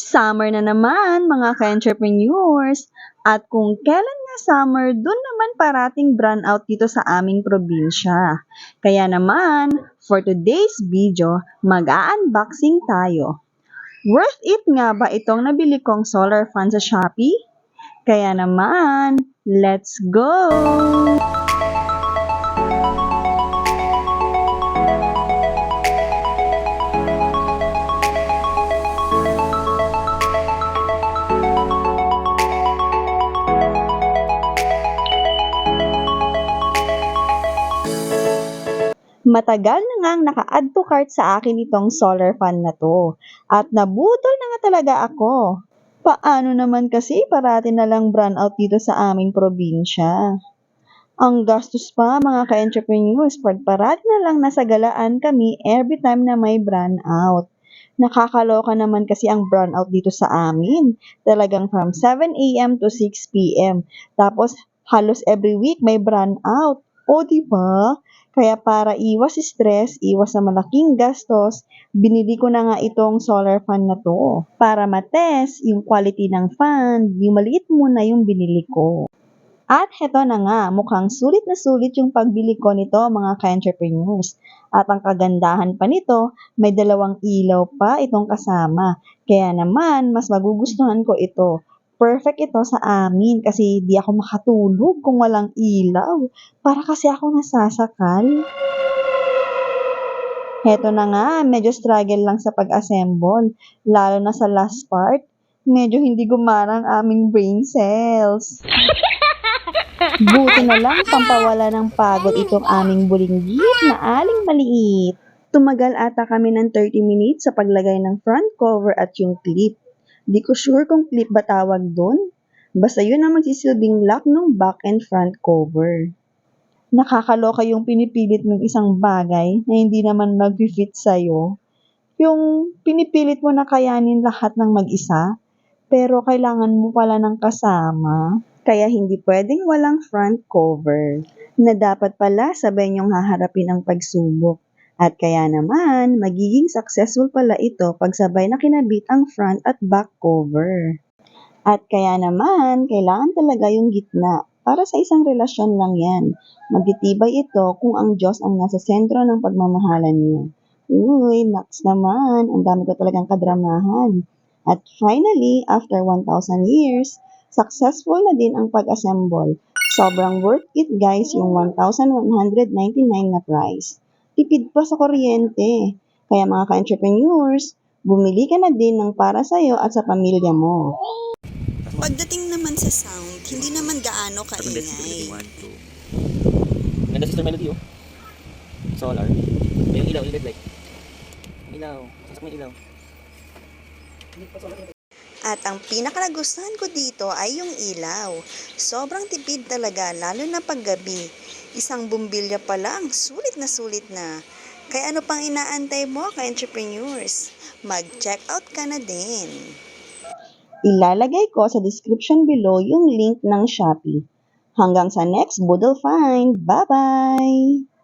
Summer na naman mga ka-entrepreneurs. At kung kailan nga summer, dun naman parating brownout dito sa aming probinsya. Kaya naman, for today's video, mag-a-unboxing tayo. Worth it nga ba itong nabili kong solar fan sa Shopee? Kaya naman, let's go! Matagal na ngang naka-add to cart sa akin itong solar fan na to. At nabudol na nga talaga ako. Paano naman kasi parati na lang brownout dito sa aming probinsya? Ang gastos pa mga ka-entrepreneurs pag parati na lang nasa galaan kami every time na may brownout. Nakakaloka naman kasi ang brownout dito sa amin. Talagang from 7 a.m. to 6 p.m. Tapos halos every week may brownout. O diba? Kaya para iwas stress, iwas sa malaking gastos, binili ko na nga itong solar fan na to. Para matest yung quality ng fan, yung maliit muna yung binili ko. At heto na nga, mukhang sulit na sulit yung pagbili ko nito mga ka-entrepreneurs. At ang kagandahan pa nito, may dalawang ilaw pa itong kasama. Kaya naman, mas magugustuhan ko ito. Perfect ito sa amin kasi di ako makatulog kung walang ilaw. Para kasi ako nasasakal. Heto na nga, medyo struggle lang sa pag-assemble. Lalo na sa last part, medyo hindi gumana ang aming brain cells. Buti na lang pampawala ng pagod itong aming bulinggit na aling maliit. Tumagal ata kami ng 30 minutes sa paglagay ng front cover at yung clip. Di ko sure kung clip ba tawag doon. Basta yun ang magsisilbing lock ng back and front cover. Nakakaloka yung pinipilit mong isang bagay na hindi naman mag-fit sa'yo. Yung pinipilit mo na kayanin lahat ng mag-isa, pero kailangan mo pala ng kasama. Kaya hindi pwedeng walang front cover, na dapat pala sabay niyong haharapin ang pagsubok. At kaya naman, magiging successful pala ito pag sabay na kinabit ang front at back cover. At kaya naman, kailangan talaga yung gitna. Para sa isang relasyon lang yan. Magtitibay ito kung ang Diyos ang nasa sentro ng pagmamahalan niyo. Uy, naks naman, ang dami ko talagang kadramahan. At finally, after 1,000 years, successful na din ang pag-assemble. Sobrang worth it guys yung 1,199 na price. Tipid pa sa kuryente. Kaya mga ka-entrepreneurs, bumili ka na din ng para sa'yo at sa pamilya mo. Pagdating naman sa sound, hindi naman gaano kaingay. Ganda sister melody oh. Solar. May yung ilaw, LED light. Ilaw. Sasak may ilaw. At ang pinakanagustuhan ko dito ay yung ilaw. Sobrang tipid talaga, lalo na paggabi. Isang bumbilya pa lang, sulit na. Kaya ano pang inaantay mo ka-entrepreneurs? Mag-check out ka na din. Ilalagay ko sa description below yung link ng Shopee. Hanggang sa next Boodle Find. Bye-bye!